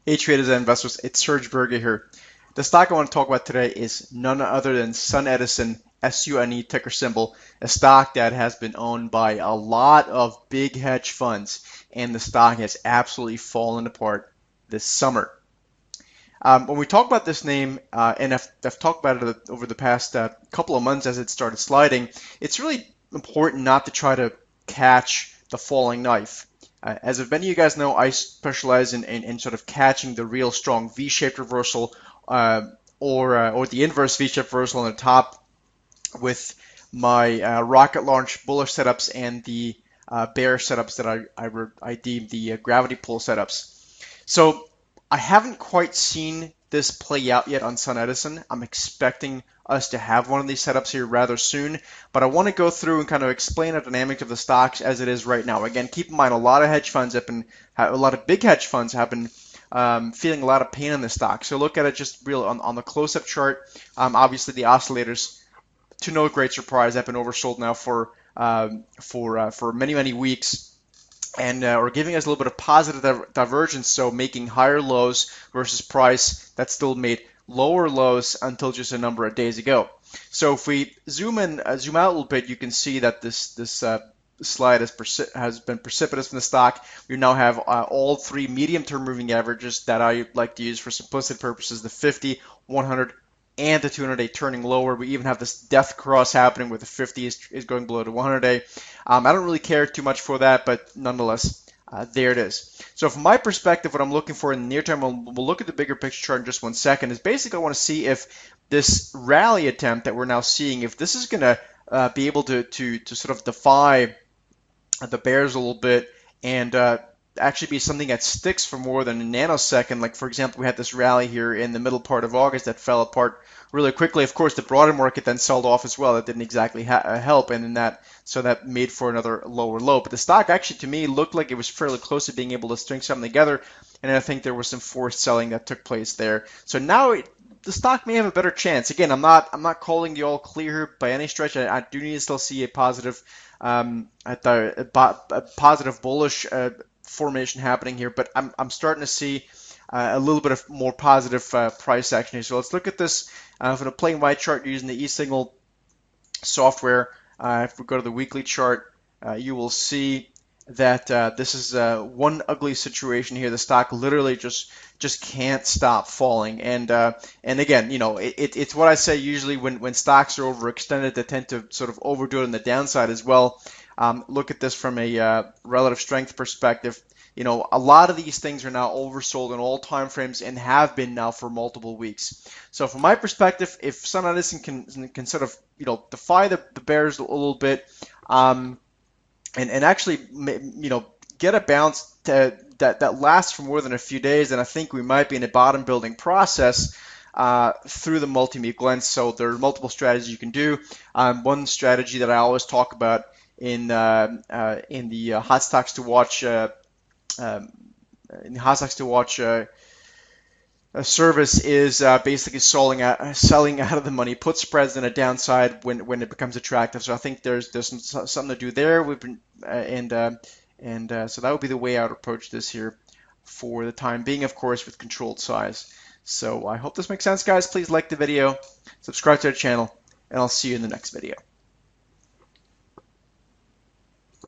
Hey traders and investors, it's Serge Berger here. The stock I want to talk about today is none other than Sunedison, SUNE ticker symbol, a stock that has been owned by a lot of big hedge funds, and the stock has absolutely fallen apart this summer. When we talk about this name, and I've talked about it over the past couple of months as it started sliding, it's really important not to try to catch the falling knife. As many of you guys know, I specialize in sort of catching the real strong V-shaped reversal or the inverse V-shaped reversal on the top with my rocket launch bullish setups and the bear setups that I deem the gravity pull setups. So I haven't quite seen this play out yet on Sunedison. I'm expecting us to have one of these setups here rather soon, but I want to go through and kind of explain the dynamic of the stocks as it is right now. Again, keep in mind a lot of hedge funds a lot of big hedge funds have been feeling a lot of pain in the stock. So look at it just real on the close-up chart. Obviously, the oscillators, to no great surprise, have been oversold now for many weeks and are giving us a little bit of positive divergence, so making higher lows versus price that still made lower lows until just a number of days ago. So if we zoom out a little bit, you can see that this slide has been precipitous in the stock. We now have all three medium-term moving averages that I like to use for simplicity purposes: the 50, 100, and the 200-day turning lower. We even have this death cross happening where the 50 is going below the 100-day. I don't really care too much for that, but nonetheless, there it is. So from my perspective, what I'm looking for in the near term, we'll look at the bigger picture chart in just 1 second, is basically I want to see if this rally attempt that we're now seeing, if this is going to be able to sort of defy the bears a little bit and actually be something that sticks for more than a nanosecond. Like, for example, we had this rally here in the middle part of August that fell apart really quickly. Of course, the broader market then sold off as well. That didn't exactly help, and then that made for another lower low. But the stock actually, to me, looked like it was fairly close to being able to string something together, and I think there was some forced selling that took place there. So now the stock may have a better chance. Again, I'm not calling the all clear by any stretch. I do need to still see a positive positive bullish formation happening here, but I'm starting to see a little bit of more positive price action here. So let's look at this from a plain white chart using the eSignal software. If we go to the weekly chart, you will see that this is one ugly situation here. The stock literally just can't stop falling, and again, you know, it's what I say usually when stocks are overextended, they tend to sort of overdo it on the downside as well. Look at this from a relative strength perspective. You know, a lot of these things are now oversold in all time frames and have been now for multiple weeks. So from my perspective, if Sunedison can sort of, you know, defy the bears a little bit, and actually, you know, get a bounce that lasts for more than a few days, and I think we might be in a bottom building process through the multi-week lens. So there are multiple strategies you can do. One strategy that I always talk about in the hot stocks to watch service is basically selling out of the money, put spreads in a downside when it becomes attractive. So I think there's something to do there. We've been so that would be the way I would approach this here for the time being, of course, with controlled size. So I hope this makes sense, guys. Please like the video, subscribe to our channel, and I'll see you in the next video.